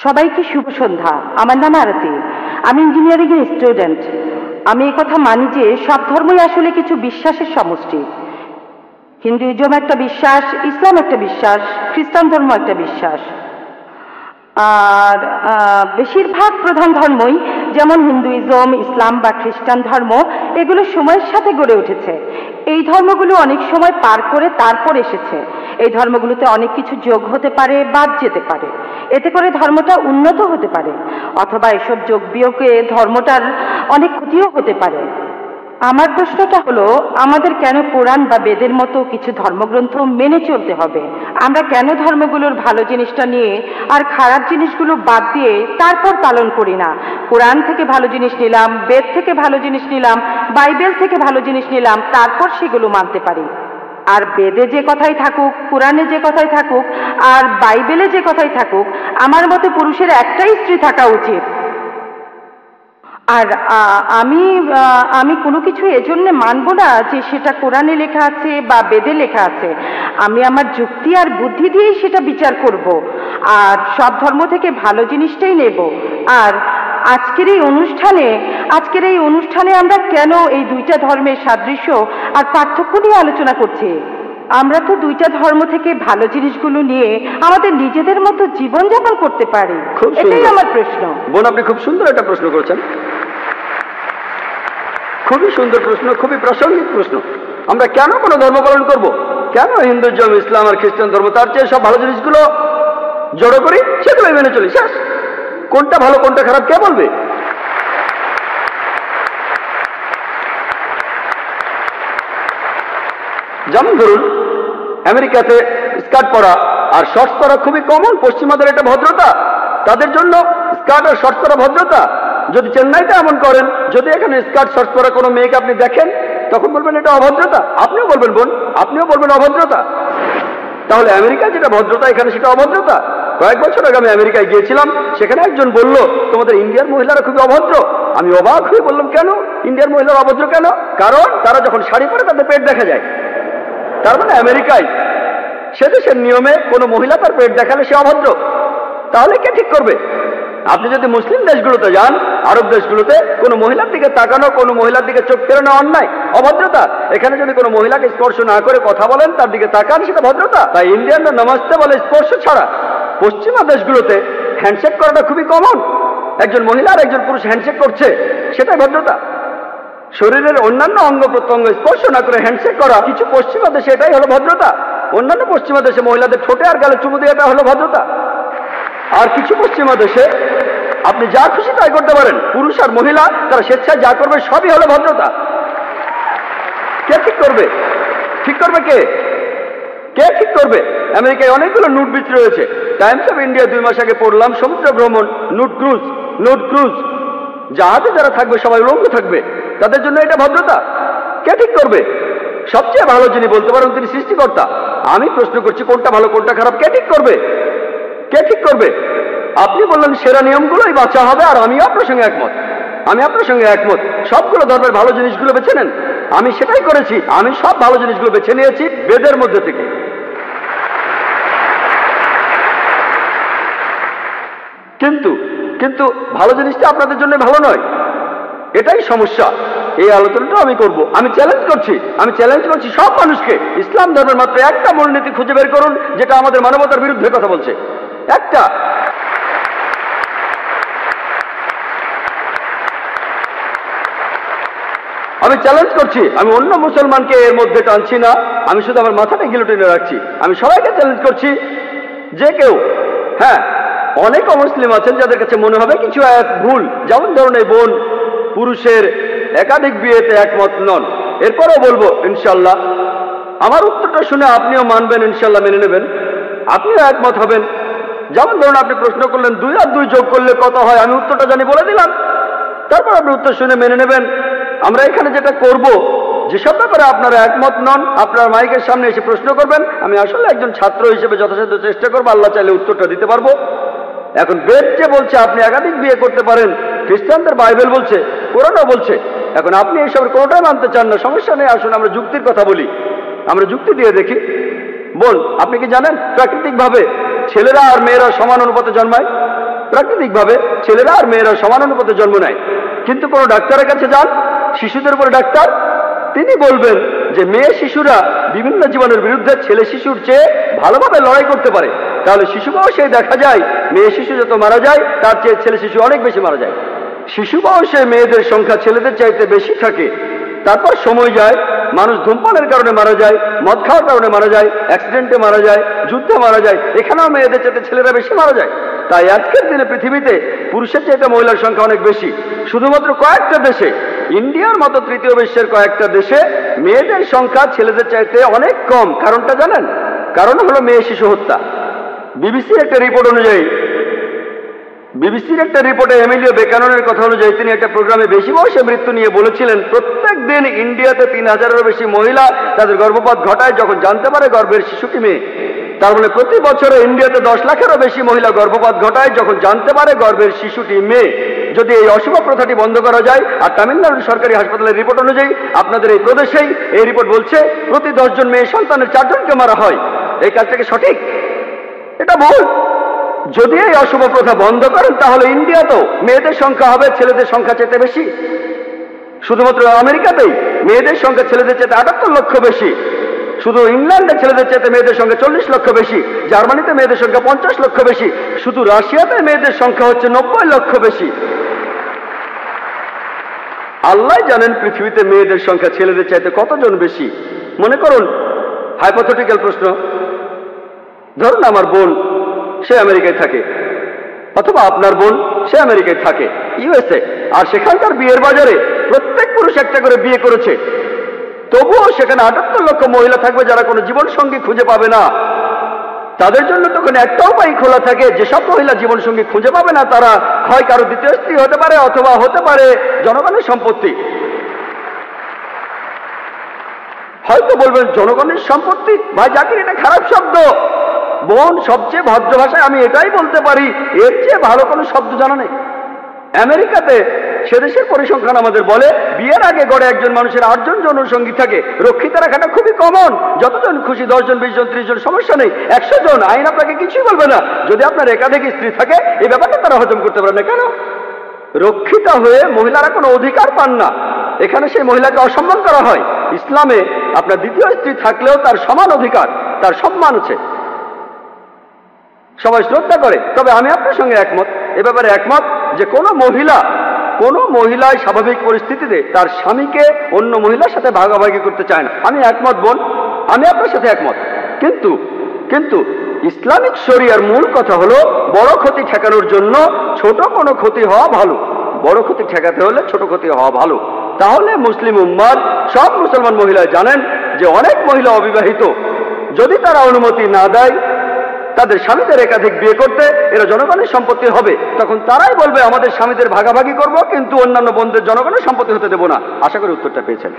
সবাইকে শুভ সন্ধ্যা। আমার নাম আরতি। আমি ইঞ্জিনিয়ারিং এর স্টুডেন্ট। আমি এই কথা মানি যে সব ধর্মই আসলে কিছু বিশ্বাসের সমষ্টি। হিন্দুইজম একটা বিশ্বাস, ইসলাম একটা বিশ্বাস, খ্রিস্টান ধর্ম একটা বিশ্বাস। আর বেশিরভাগ প্রধান ধর্মই যেমন হিন্দুইজম, ইসলাম বা খ্রিস্টান ধর্ম এগুলো সময়ের সাথে গড়ে উঠেছে। এই ধর্মগুলো অনেক সময় পার করে তারপর এসেছে। এই ধর্মগুলোতে অনেক কিছু যোগ হতে পারে, বাদ যেতে পারে, এতে করে ধর্মটা উন্নত হতে পারে, অথবা এসব যোগ বিয়োগে ধর্মটার অনেক ক্ষতিও হতে পারে। আমার প্রশ্নটা হলো, আমাদের কেন কোরআন বা বেদের মতো কিছু ধর্মগ্রন্থ মেনে চলতে হবে? আমরা কেন ধর্মগুলোর ভালো জিনিসটা নিয়ে আর খারাপ জিনিসগুলো বাদ দিয়ে তারপর পালন করি না? কোরআন থেকে ভালো জিনিস নিলাম, বেদ থেকে ভালো জিনিস নিলাম, বাইবেল থেকে ভালো জিনিস নিলাম, তারপর সেগুলো মানতে পারি। আর বেদে যে কথাই থাকুক, কোরআনে যে কথাই থাকুক, আর বাইবেলে যে কথাই থাকুক, আমার মতে পুরুষের একটাই স্ত্রী থাকা উচিত। আর আমি কোনো কিছু এজন্য মানব না যে সেটা কোরআনে লেখা আছে বা বেদে লেখা আছে। আমি আমার যুক্তি আর বুদ্ধি দিয়েই সেটা বিচার করব, আর সব ধর্ম থেকে ভালো জিনিসটাই নেব। আর আজকের এই অনুষ্ঠানে আমরা কেন এই দুইটা ধর্মের সাদৃশ্য আর পার্থক্য নিয়ে আলোচনা করছি? আমরা তো দুইটা ধর্ম থেকে ভালো জিনিসগুলো নিয়ে আমাদের নিজেদের মতো জীবনযাপন করতে পারি। এটাই আমার প্রশ্ন। বোন, আপনি খুব সুন্দর একটা প্রশ্ন করেছেন। খুবই সুন্দর প্রশ্ন, খুবই প্রাসঙ্গিক প্রশ্ন। আমরা কেন কোনো ধর্ম পালন করব? কেন হিন্দুইজম, ইসলাম আর খ্রিস্টান ধর্ম, তার চেয়ে সব ভালো জিনিসগুলো জড়ো করি, সেগুলোই মেনে চলি, শেষ। কোনটা ভালো কোনটা খারাপ কে বলবে? যেমন ধরুন, আমেরিকাতে স্কার্ট পরা আর শর্টস পরা খুবই কমন। পশ্চিমাদের এটা ভদ্রতা, তাদের জন্য স্কার্ট আর শর্টস পরা ভদ্রতা। যদি চেন্নাইতে এমন করেন, যদি এখানে স্কার্ট শর্টস পরা কোনো মেয়েকে আপনি দেখেন, তখন বলবেন এটা অভদ্রতা। আপনিও বলবেন বোন, আপনিও বলবেন অভদ্রতা। তাহলে আমেরিকায় যেটা ভদ্রতা, এখানে সেটা অভদ্রতা। কয়েক বছর আগে আমি আমেরিকায় গিয়েছিলাম, সেখানে একজন বলল তোমাদের ইন্ডিয়ার মহিলারা খুবই অভদ্র। আমি অবাক হয়ে বললাম, কেন ইন্ডিয়ার মহিলারা অভদ্র কেন? কারণ তারা যখন শাড়ি পরে তাদের পেট দেখা যায়। তার মানে আমেরিকায়, সে দেশের নিয়মে কোনো মহিলা তার পেট দেখালে সে অভদ্র। তাহলে কে ঠিক করবে? আপনি যদি মুসলিম দেশগুলোতে যান, আরব দেশগুলোতে, কোনো মহিলার দিকে তাকানো, কোনো মহিলার দিকে চোখ ফেরানো অন্যায়, অভদ্রতা। এখানে যদি কোনো মহিলাকে স্পর্শ না করে কথা বলেন, তার দিকে তাকান, সেটা ভদ্রতা। তাই ইন্ডিয়ানরা নমস্তে বলে স্পর্শ ছাড়া। পশ্চিমা দেশগুলোতে হ্যান্ডশেক করাটা খুবই কমন। একজন মহিলা আর একজন পুরুষ হ্যান্ডশেক করছে, সেটাই ভদ্রতা। শরীরের অন্যান্য অঙ্গ প্রত্যঙ্গ স্পর্শ না করে হ্যান্ডশেক করা কিছু পশ্চিমা দেশে এটাই হলো ভদ্রতা। অন্যান্য পশ্চিমা দেশে মহিলাদের ঠোঁটে আর গালে চুমু দিয়ে এটা হলো ভদ্রতা। আর কিছু পশ্চিমা দেশে আপনি যা খুশি তাই করতে পারেন। পুরুষ আর মহিলা তারা স্বেচ্ছায় যা করবে সবই হলো ভদ্রতা। কে ঠিক করবে? ঠিক করবে কে? কে ঠিক করবে? আমেরিকায় অনেকগুলো নুট বিচ রয়েছে। টাইমস অফ ইন্ডিয়া 2 মাস আগে পড়লাম, সমুদ্র ভ্রমণ, নুট ক্রুজ। জাহাজে যারা থাকবে সবাই উলঙ্গ থাকবে, তাদের জন্য এটা ভদ্রতা। কে ঠিক করবে? সবচেয়ে ভালো যিনি বলতে পারেন তিনি সৃষ্টিকর্তা। আমি প্রশ্ন করছি, কোনটা ভালো কোনটা খারাপ কে ঠিক করবে? কে ঠিক করবে? আপনি বললেন সেরা নিয়মগুলোই বাঁচা হবে, আর আমিও আপনার সঙ্গে একমত। সবগুলো ধর্মের ভালো জিনিসগুলো বেছে নেন। আমি সেটাই করেছি। আমি সব ভালো জিনিসগুলো বেছে নিয়েছি বেদের মধ্যে থেকে। কিন্তু ভালো জিনিসটা আপনাদের জন্য ভালো নয়, এটাই সমস্যা। এই আলোচনাটা আমি করব। আমি চ্যালেঞ্জ করছি সব মানুষকে। ইসলাম ধর্মের মাত্র একটা মূলনীতি খুঁজে বের করুন যেটা আমাদের মানবতার বিরুদ্ধে কথা বলছে। একটা। আমি চ্যালেঞ্জ করছি, আমি অন্য মুসলমানকে এর মধ্যে টানছি না, আমি শুধু আমার মাথাটা গিলোটিনে রাখছি। আমি সবাইকে চ্যালেঞ্জ করছি, যে কেউ, হ্যাঁ, অনেক অমুসলিম আছেন যাদের কাছে মনে হবে কিছু এক ভুল, যেমন ধরুন এই বোন পুরুষের একাধিক বিয়েতে একমত নন। এরপরও বলবো ইনশাল্লাহ, আমার উত্তরটা শুনে আপনিও মানবেন, ইনশাল্লাহ মেনে নেবেন, আপনিও একমত হবেন। যেমন ধরুন আপনি প্রশ্ন করলেন 2 আর 2 যোগ করলে কত হয়, আমি উত্তরটা জানি বলে দিলাম, তারপর আপনি উত্তর শুনে মেনে নেবেন। আমরা এখানে যেটা করব, যেসব ব্যাপারে আপনারা একমত নন, আপনার মাইকের সামনে এসে প্রশ্ন করবেন। আমি আসলে একজন ছাত্র হিসেবে যথাসাধ্য চেষ্টা করবো, আল্লাহ চাইলে উত্তরটা দিতে পারবো। এখন বেদ যে বলছে আপনি একাধিক বিয়ে করতে পারেন, খ্রিস্টানদের বাইবেল বলছে, কোরআনও বলছে। এখন আপনি এইসবের কোনোটাই মানতে চান না, সমস্যা নেই, আসুন আমরা যুক্তির কথা বলি, আমরা যুক্তি দিয়ে দেখি। বল, আপনি কি জানেন প্রাকৃতিকভাবে ছেলেরা আর মেয়েরা সমান অনুপাতে জন্মায়? প্রাকৃতিকভাবে ছেলেরা আর মেয়েরা সমান অনুপাতে জন্ম নেয়। কিন্তু কোনো ডাক্তারের কাছে যান, শিশুদের উপরে ডাক্তার, তিনি বলবেন যে মেয়ে শিশুরা বিভিন্ন জীবাণুর বিরুদ্ধে ছেলে শিশুর চেয়ে ভালোভাবে লড়াই করতে পারে। তাহলে শিশু বয়সে দেখা যায় মেয়ে শিশু যত মারা যায় তার চেয়ে ছেলে শিশু অনেক বেশি মারা যায়। শিশু বয়সে মেয়েদের সংখ্যা ছেলেদের চাইতে বেশি থাকে। তারপর সময় যায়, মানুষ ধূমপানের কারণে মারা যায়, মদ খাওয়ার কারণে মারা যায়, অ্যাক্সিডেন্টে মারা যায়, যুদ্ধে মারা যায়, এখানেও মেয়েদের চাইতে ছেলেরা বেশি মারা যায়। তাই আজকের দিনে পৃথিবীতে পুরুষের চাইতে মহিলার সংখ্যা অনেক বেশি। শুধুমাত্র কয়েকটা দেশে, ইন্ডিয়ার মতো তৃতীয় বিশ্বের কয়েকটা দেশে মেয়েদের সংখ্যা ছেলেদের চাইতে অনেক কম। কারণটা জানেন? কারণ হলো মেয়ে শিশু হত্যা। বিবিসির একটা রিপোর্টে এমিলিও বেকাননের কথা অনুযায়ী তিনি একটা প্রোগ্রামে বেশি বয়সে মৃত্যু নিয়ে বলেছিলেন, প্রত্যেক দিন ইন্ডিয়াতে 3000-এরও বেশি মহিলা তাদের গর্ভপাত ঘটায় যখন জানতে পারে গর্ভের শিশুটি মেয়ে। তার মানে প্রতি বছরে ইন্ডিয়াতে 10 লাখেরও বেশি মহিলা গর্ভপাত ঘটায় যখন জানতে পারে গর্ভের শিশুটি মেয়ে। যদি এই অশুভ প্রথাটি বন্ধ করা যায়, আর তামিলনাড়ুর সরকারি হাসপাতালের রিপোর্ট অনুযায়ী আপনাদের এই প্রদেশেই এই রিপোর্ট বলছে প্রতি 10 জন মেয়ে সন্তানের 4 জনকে মারা হয়, এই কাজটা কি সঠিক? এটা ভুল। যদি এই অশুভ প্রথা বন্ধ করেন তাহলে ইন্ডিয়াতেও মেয়েদের সংখ্যা হবে ছেলেদের সংখ্যা চেয়ে বেশি। শুধুমাত্র আমেরিকাতেই মেয়েদের সংখ্যা ছেলেদের চেয়ে 78 লক্ষ বেশি। শুধু ইংল্যান্ডে ছেলেদের চেয়ে মেয়েদের সংখ্যা 40 লক্ষ বেশি। জার্মানিতে মেয়েদের সংখ্যা 50 লক্ষ বেশি। শুধু রাশিয়াতে মেয়েদের সংখ্যা হচ্ছে 90 লক্ষ বেশি। আল্লাহ জানেন পৃথিবীতে মেয়েদের সংখ্যা ছেলেদের চাইতে কতজন বেশি। মনে করুন হাইপোথেটিক্যাল প্রশ্ন, ধরুন আমার বোন সে আমেরিকায় থাকে, অথবা আপনার বোন সে আমেরিকায় থাকে ইউএসএ, আর সেখানকার বিয়ের বাজারে প্রত্যেক পুরুষ একটা করে বিয়ে করেছে, তবুও সেখানে 78 লক্ষ মহিলা থাকবে যারা কোনো জীবন সঙ্গী খুঁজে পাবে না। তাদের জন্য তখন একটা উপায় খোলা থাকে, যেসব মহিলা জীবন সঙ্গী খুঁজে পাবে না তারা হয় কারো দ্বিতীয় স্ত্রী হতে পারে অথবা হতে পারে জনগণের সম্পত্তি। হয়তো বলবেন জনগণের সম্পত্তি, ভাই জাকির এটা খারাপ শব্দ। বোন সবচেয়ে ভদ্র ভাষায় আমি এটাই বলতে পারি, এর চেয়ে ভালো কোনো শব্দ জানা নেই। আমেরিকাতে সে দেশের পরিসংখ্যান আমাদের বলে বিয়ের আগে গড়ে একজন মানুষের 8 জন যৌনসঙ্গী থাকে। রক্ষিত রাখাটা খুবই কমন, যতজন খুশি 10 জন 20 জন 30 জন সমস্যা নেই। 100 জন আইন আপনাকে কিছুই বলবে না। যদি আপনার একাধিক স্ত্রী থাকে এই ব্যাপারটা তারা হজম করতে পারে না। কেন? রক্ষিতা হয়ে মহিলারা কোনো অধিকার পান না, এখানে সেই মহিলাকে অসম্মান করা হয়। ইসলামে আপনার দ্বিতীয় স্ত্রী থাকলেও তার সমান অধিকার, তার সম্মান আছে, সবাই শ্রদ্ধা করে। তবে আমি আপনার সঙ্গে একমত, এ ব্যাপারে একমত যে কোনো মহিলায় স্বাভাবিক পরিস্থিতিতে তার স্বামীকে অন্য মহিলার সাথে ভাগাভাগি করতে চায় না। আমি একমত বোন, আমি আপনার সাথে একমত। কিন্তু ইসলামিক শরিয়ার মূল কথা হলো বড় ক্ষতি ঠেকানোর জন্য ছোট কোনো ক্ষতি হওয়া ভালো। বড় ক্ষতি ঠেকাতে হলে ছোট ক্ষতি হওয়া ভালো। তাহলে মুসলিম উম্মার সব মুসলমান মহিলা জানেন যে অনেক মহিলা অবিবাহিত, যদি তারা অনুমতি না দেয় তাদের স্বামীদের একাধিক বিয়ে করতে, এরা জনগণের সম্পত্তি হবে। তখন তারাই বলবে আমাদের স্বামীদের ভাগাভাগি করব, কিন্তু অন্যান্য বোনদের জনগণের সম্পত্তি হতে দেব না। আশা করি উত্তরটা পেয়েছেন।